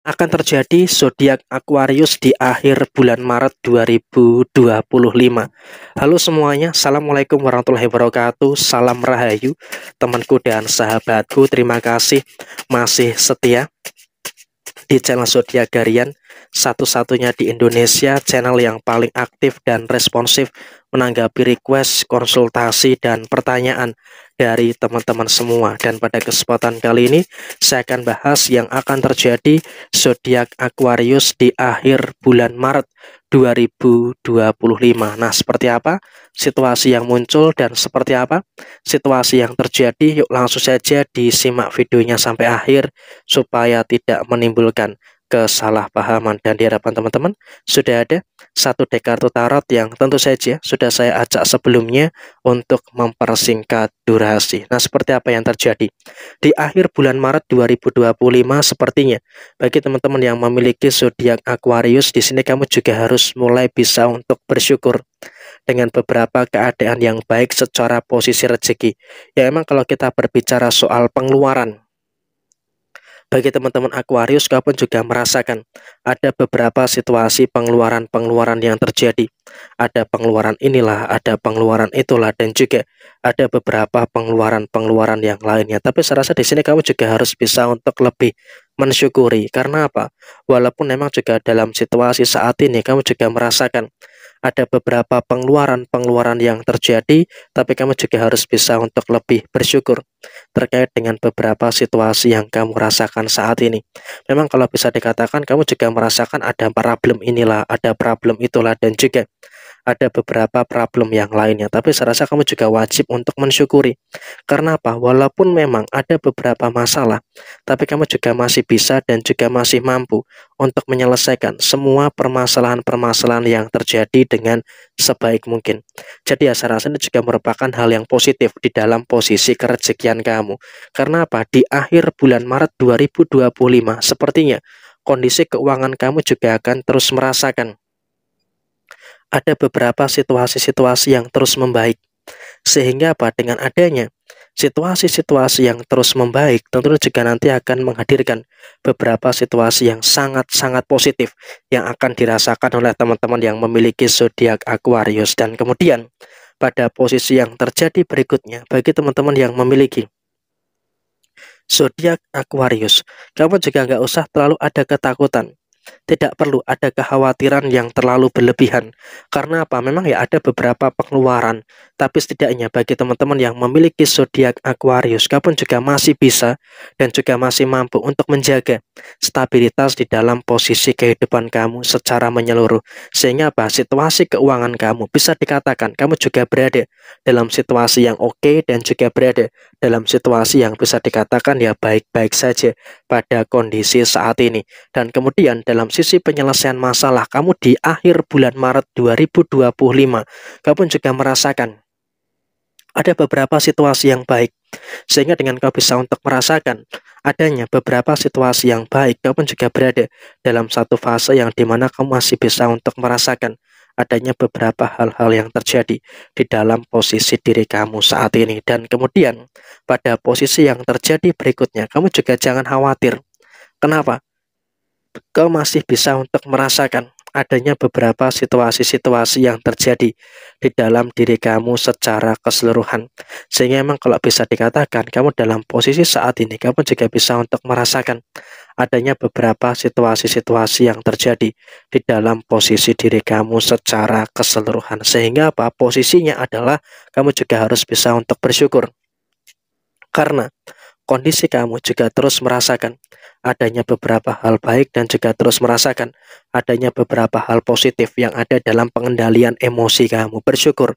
akan terjadi zodiak Aquarius di akhir bulan Maret 2025. Halo semuanya, Assalamualaikum warahmatullahi wabarakatuh. Salam rahayu, temanku dan sahabatku. Terima kasih masih setia di channel Zodiak Harian, satu-satunya di Indonesia, channel yang paling aktif dan responsif menanggapi request, konsultasi, dan pertanyaan dari teman-teman semua. Dan pada kesempatan kali ini saya akan bahas yang akan terjadi zodiak Aquarius di akhir bulan Maret 2025. Nah, seperti apa situasi yang muncul dan seperti apa situasi yang terjadi? Yuk langsung saja disimak videonya sampai akhir supaya tidak menimbulkan kesalahpahaman. Dan di hadapan teman-teman sudah ada satu deck kartu tarot yang tentu saja sudah saya ajak sebelumnya untuk mempersingkat durasi. Nah, seperti apa yang terjadi di akhir bulan Maret 2025? Sepertinya bagi teman-teman yang memiliki zodiak Aquarius, di sini kamu juga harus mulai bisa untuk bersyukur dengan beberapa keadaan yang baik secara posisi rezeki. Ya, emang kalau kita berbicara soal pengeluaran, bagi teman-teman Aquarius, kamu juga merasakan ada beberapa situasi pengeluaran-pengeluaran yang terjadi. Ada pengeluaran inilah, ada pengeluaran itulah, dan juga ada beberapa pengeluaran-pengeluaran yang lainnya. Tapi saya rasa di sini kamu juga harus bisa untuk lebih mensyukuri. Karena apa? Walaupun memang juga dalam situasi saat ini kamu juga merasakan ada beberapa pengeluaran-pengeluaran yang terjadi, tapi kamu juga harus bisa untuk lebih bersyukur terkait dengan beberapa situasi yang kamu rasakan saat ini. Memang kalau bisa dikatakan kamu juga merasakan ada problem inilah, ada problem itulah, dan juga ada beberapa problem yang lainnya. Tapi saya rasa kamu juga wajib untuk mensyukuri. Karena apa? Walaupun memang ada beberapa masalah, tapi kamu juga masih bisa dan juga masih mampu untuk menyelesaikan semua permasalahan-permasalahan yang terjadi dengan sebaik mungkin. Jadi ya, saya rasa ini juga merupakan hal yang positif di dalam posisi kerezekian kamu. Karena apa? Di akhir bulan Maret 2025, sepertinya kondisi keuangan kamu juga akan terus merasakan ada beberapa situasi-situasi yang terus membaik. Sehingga apa? Dengan adanya situasi-situasi yang terus membaik, tentunya juga nanti akan menghadirkan beberapa situasi yang sangat-sangat positif yang akan dirasakan oleh teman-teman yang memiliki zodiak Aquarius. Dan kemudian pada posisi yang terjadi berikutnya, bagi teman-teman yang memiliki zodiak Aquarius, kamu juga nggak usah terlalu ada ketakutan. Tidak perlu ada kekhawatiran yang terlalu berlebihan. Karena apa? Memang ya ada beberapa pengeluaran, tapi setidaknya bagi teman-teman yang memiliki zodiak Aquarius, kamu juga masih bisa dan juga masih mampu untuk menjaga stabilitas di dalam posisi kehidupan kamu secara menyeluruh. Sehingga apa? Situasi keuangan kamu bisa dikatakan kamu juga berada dalam situasi yang oke dan juga berada dalam situasi yang bisa dikatakan ya baik-baik saja pada kondisi saat ini. Dan kemudian dalam sisi penyelesaian masalah kamu di akhir bulan Maret 2025, kamu juga merasakan ada beberapa situasi yang baik. Sehingga dengan kau bisa untuk merasakan adanya beberapa situasi yang baik, kamu juga berada dalam satu fase yang dimana kamu masih bisa untuk merasakan adanya beberapa hal-hal yang terjadi di dalam posisi diri kamu saat ini. Dan kemudian pada posisi yang terjadi berikutnya, kamu juga jangan khawatir. Kenapa? Kau masih bisa untuk merasakan adanya beberapa situasi-situasi yang terjadi di dalam diri kamu secara keseluruhan. Sehingga memang kalau bisa dikatakan kamu dalam posisi saat ini, kamu juga bisa untuk merasakan adanya beberapa situasi-situasi yang terjadi di dalam posisi diri kamu secara keseluruhan. Sehingga apa? Posisinya adalah kamu juga harus bisa untuk bersyukur. Karena kondisi kamu juga terus merasakan adanya beberapa hal baik dan juga terus merasakan adanya beberapa hal positif yang ada dalam pengendalian emosi kamu. Bersyukur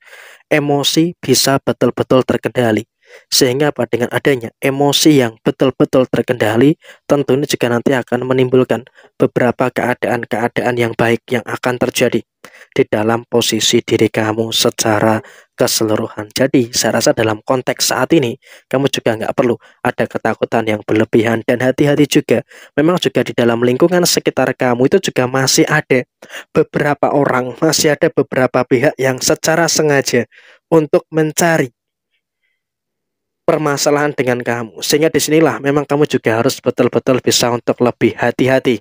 emosi bisa betul-betul terkendali. Sehingga apa? Dengan adanya emosi yang betul-betul terkendali, tentu ini juga nanti akan menimbulkan beberapa keadaan-keadaan yang baik yang akan terjadi di dalam posisi diri kamu secara keseluruhan. Jadi saya rasa dalam konteks saat ini kamu juga nggak perlu ada ketakutan yang berlebihan. Dan hati-hati juga, memang juga di dalam lingkungan sekitar kamu itu juga masih ada beberapa orang, masih ada beberapa pihak yang secara sengaja untuk mencari permasalahan dengan kamu. Sehingga disinilah memang kamu juga harus betul-betul bisa untuk lebih hati-hati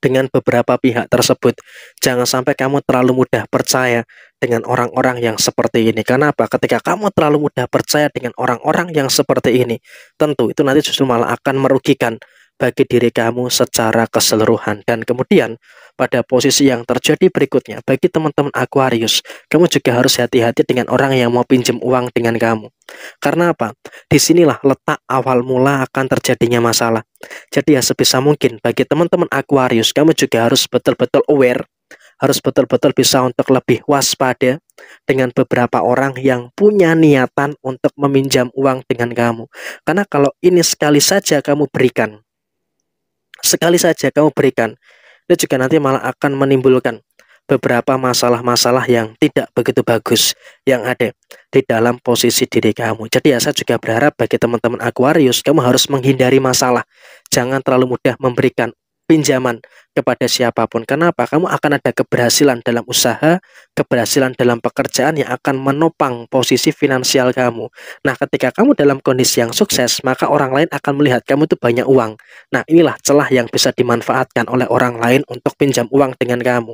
dengan beberapa pihak tersebut. Jangan sampai kamu terlalu mudah percaya dengan orang-orang yang seperti ini. Karena apa? Ketika kamu terlalu mudah percaya dengan orang-orang yang seperti ini, tentu itu nanti justru malah akan merugikan bagi diri kamu secara keseluruhan. Dan kemudian pada posisi yang terjadi berikutnya, bagi teman-teman Aquarius, kamu juga harus hati-hati dengan orang yang mau pinjam uang dengan kamu. Karena apa? Disinilah letak awal mula akan terjadinya masalah. Jadi ya sebisa mungkin bagi teman-teman Aquarius, kamu juga harus betul-betul aware, harus betul-betul bisa untuk lebih waspada dengan beberapa orang yang punya niatan untuk meminjam uang dengan kamu. Karena kalau ini sekali saja kamu berikan, itu juga nanti malah akan menimbulkan beberapa masalah-masalah yang tidak begitu bagus yang ada di dalam posisi diri kamu. Jadi ya saya juga berharap bagi teman-teman Aquarius, kamu harus menghindari masalah. Jangan terlalu mudah memberikan pinjaman kepada siapapun. Kenapa? Kamu akan ada keberhasilan dalam usaha, keberhasilan dalam pekerjaan yang akan menopang posisi finansial kamu. Nah, ketika kamu dalam kondisi yang sukses, maka orang lain akan melihat kamu itu banyak uang. Nah, inilah celah yang bisa dimanfaatkan oleh orang lain untuk pinjam uang dengan kamu.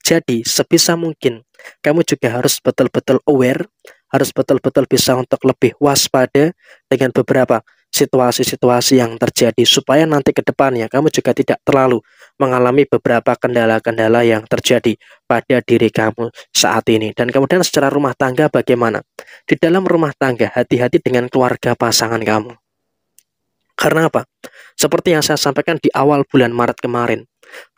Jadi, sebisa mungkin kamu juga harus betul-betul aware, harus betul-betul bisa untuk lebih waspada dengan beberapa situasi-situasi yang terjadi, supaya nanti ke depannya kamu juga tidak terlalu mengalami beberapa kendala-kendala yang terjadi pada diri kamu saat ini. Dan kemudian secara rumah tangga bagaimana? Di dalam rumah tangga, hati-hati dengan keluarga pasangan kamu. Karena apa? Seperti yang saya sampaikan di awal bulan Maret kemarin,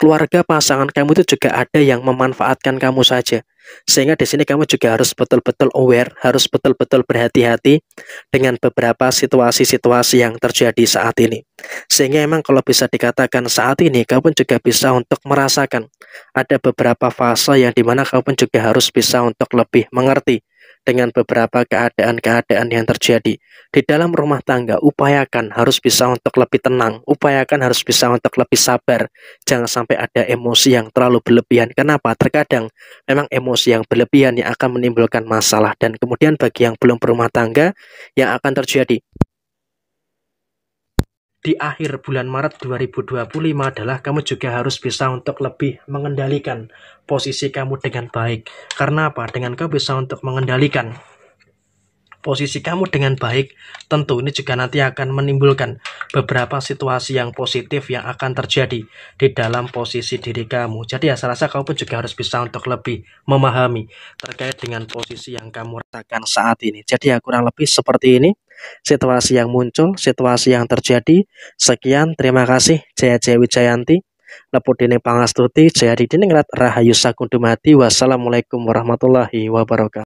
keluarga pasangan kamu itu juga ada yang memanfaatkan kamu saja. Sehingga di sini kamu juga harus betul-betul aware, harus betul-betul berhati-hati dengan beberapa situasi-situasi yang terjadi saat ini. Sehingga memang kalau bisa dikatakan saat ini, kamu pun juga bisa untuk merasakan ada beberapa fase yang dimana kamu pun juga harus bisa untuk lebih mengerti dengan beberapa keadaan-keadaan yang terjadi di dalam rumah tangga. Upayakan harus bisa untuk lebih tenang, upayakan harus bisa untuk lebih sabar. Jangan sampai ada emosi yang terlalu berlebihan. Kenapa? Terkadang memang emosi yang berlebihan yang akan menimbulkan masalah. Dan kemudian bagi yang belum berumah tangga, yang akan terjadi di akhir bulan Maret 2025 adalah kamu juga harus bisa untuk lebih mengendalikan posisi kamu dengan baik. Karena apa? Dengan kamu bisa untuk mengendalikan posisi kamu dengan baik, tentu ini juga nanti akan menimbulkan beberapa situasi yang positif yang akan terjadi di dalam posisi diri kamu. Jadi ya saya rasa kamu pun juga harus bisa untuk lebih memahami terkait dengan posisi yang kamu rasakan saat ini. Jadi ya kurang lebih seperti ini situasi yang muncul, situasi yang terjadi. Sekian, terima kasih. Jaya Jaya Wijayanti, Lepudine Pangastuti, Jaya Didiningrat, Rahayu Sakundumati. Wassalamualaikum warahmatullahi wabarakatuh.